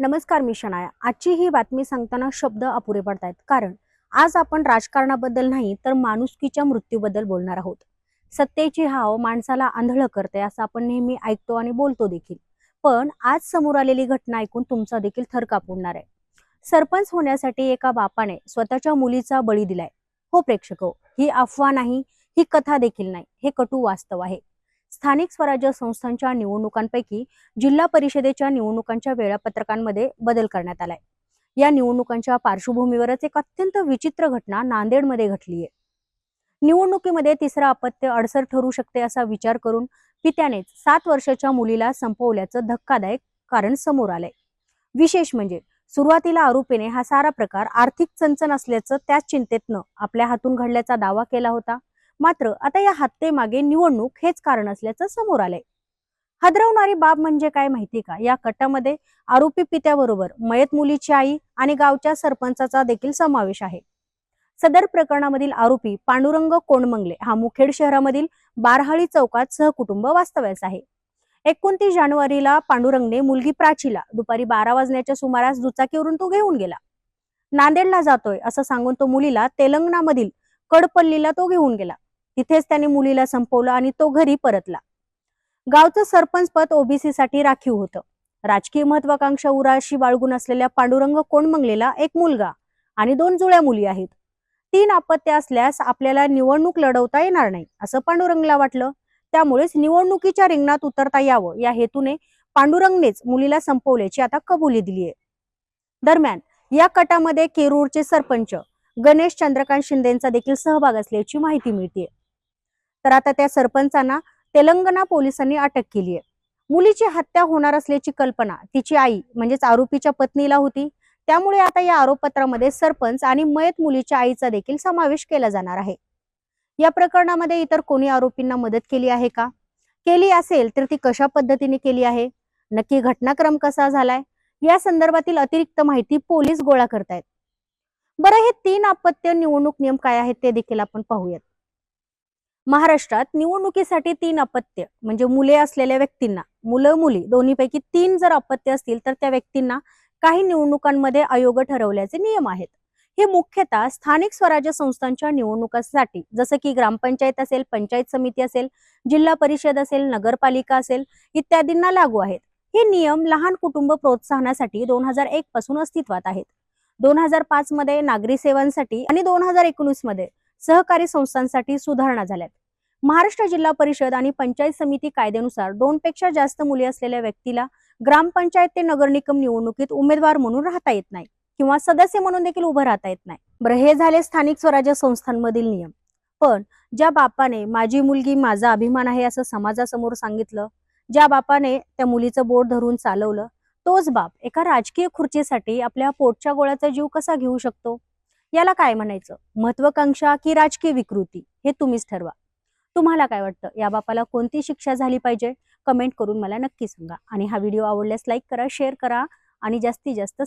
नमस्कार, मी शनाया. आजची ही बातमी सांगताना शब्द अपुरे पडतायत, कारण आज आपण राजकारणाबद्दल नाही तर माणुसकीच्या मृत्यूबद्दल बोलणार आहोत. सत्तेची हाव माणसाला आंधळ करते असं आपण नेहमी ऐकतो आणि बोलतो देखील. पण आज समोर आलेली घटना ऐकून तुमचा देखील थर कापणार आहे. सरपंच होण्यासाठी एका बापाने स्वतःच्या मुलीचा बळी दिलाय. हो प्रेक्षक हो, ही अफवा नाही, ही कथा देखील नाही, हे कटू वास्तव आहे. स्थानिक स्वराज्य संस्थांच्या निवडणुकांपैकी जिल्हा परिषदेच्या निवडणुकांच्या वेळापत्रकांमध्ये बदल करण्यात आलाय. या निवडणुकांच्या पार्श्वभूमीवरच एक अत्यंत विचित्र घटना नांदेडमध्ये घडली आहे. निवडणुकीमध्ये तिसरं अपत्य अडसर ठरू शकते असा विचार करून पित्यानेच 7 वर्षाच्या मुलीला संपवल्याचं धक्कादायक कारण समोर आलंय. विशेष म्हणजे सुरुवातीला आरोपीने हा सारा प्रकार आर्थिक चणचण असल्याचं त्याच चिंतेतनं आपल्या हातून घडल्याचा दावा केला होता. मात्र आता या हत्येमागे निवडणूक हेच कारण असल्याचं समोर आलंय. हादरवणारी बाब म्हणजे काय माहिती का? या कटामध्ये आरोपी पित्याबरोबर मयत मुलीची आई आणि गावच्या सरपंचाचा देखील समावेश आहे. सदर प्रकरणामधील आरोपी पांडुरंग कोंडमंगले हा मुखेड शहरामधील बारहाळी चौकात सहकुटुंब वास्तव्यास आहे. 29 जानेवारीला पांडुरंगने मुलगी प्राचीला दुपारी 12 वाजण्याच्या सुमारास दुचाकीवरून तो घेऊन गेला. नांदेडला जातोय असं सांगून तो मुलीला तेलंगणामधील कडपल्लीला तो घेऊन गेला. तिथेच त्याने मुलीला संपवलं आणि तो घरी परतला. गावचं सरपंच पद ओबीसी साठी राखीव होतं. राजकीय महत्वाकांक्षा उराशी बाळगून असलेल्या पांडुरंग कोंडमंगलेला एक मुलगा आणि 2 जुळ्या मुली आहेत. 3 अपत्य असल्यास आपल्याला निवडणूक लढवता येणार नाही असं पांडुरंगला वाटलं. त्यामुळेच निवडणुकीच्या रिंगणात उतरता यावं या हेतूने पांडुरंगनेच मुलीला संपवल्याची आता कबुली दिली आहे. दरम्यान या कटामध्ये केरूरचे सरपंच गणेश चंद्रकांत शिंदेचा देखील सहभाग असल्याची माहिती मिळते. तर आता त्या सरपंचांना तेलंगणा पोलिसांनी अटक केली आहे. मुलीची हत्या होणार असल्याची कल्पना तिची आई म्हणजेच आरोपीच्या पत्नीला होती. त्यामुळे आता या आरोपपत्रामध्ये सरपंच आणि मयत मुलीच्या आईचा देखील समावेश केला जाणार आहे. या प्रकरणामध्ये इतर कोणी आरोपींना मदत केली आहे का? केली असेल तर ती कशा पद्धतीने केली आहे? नक्की घटनाक्रम कसा झालाय? या संदर्भातील अतिरिक्त माहिती पोलीस गोळा करतायत. बरं, हे 3 अपत्य निवडणूक नियम काय आहेत ते देखील आपण पाहूयात. महाराष्ट्रात निवडणुकीसाठी 3 अपत्य म्हणजे मुले असलेल्या व्यक्तींना, मुलं मुली दोन्हीपैकी 3 जर अपत्य असतील तर त्या व्यक्तींना काही निवडणुकांमध्ये अयोग्य ठरवल्याचे नियम आहेत. हे मुख्यतः स्थानिक स्वराज्य संस्थांच्या निवडणुकांसाठी, जसं की ग्रामपंचायत असेल, पंचायत समिती असेल, जिल्हा परिषद असेल, नगरपालिका असेल इत्यादींना लागू आहेत. हे नियम लहान कुटुंब प्रोत्साहनासाठी 2001 पासून अस्तित्वात आहेत. 2005 मध्ये नागरी सेवांसाठी आणि 2019 मध्ये सहकारी संस्थांसाठी सुधारणा झाल्यात. महाराष्ट्र जिल्हा परिषद आणि पंचायत समिती कायद्यानुसार 2 पेक्षा जास्त मुली असलेल्या व्यक्तीला ग्रामपंचायत ते नगर निगम निवडणुकीत उमेदवार म्हणून राहता येत नाही किंवा सदस्य म्हणून देखील उभं राहता येत नाही. बरं, हे झाले स्थानिक स्वराज्य संस्थांमधील नियम. पण ज्या बापाने माझी मुलगी माझा अभिमान आहे असं समाजासमोर सांगितलं, ज्या बापाने त्या मुलीचं बोट धरून चालवलं, तोच बाप एका राजकीय खुर्चीसाठी आपल्या पोटच्या गोळ्याचा जीव कसा घेऊ शकतो? याला काय म्हणायचं? महत्वाकांक्षा की राजकीय विकृती? हे तुम्हीच ठरवा. तुम्हाला काय वाटतं? या बापाला कोणती शिक्षा झाली पाहिजे? कमेंट करून मला नक्की सांगा. आणि हा व्हिडिओ आवडल्यास लाईक करा, शेअर करा आणि जास्तीत जास्त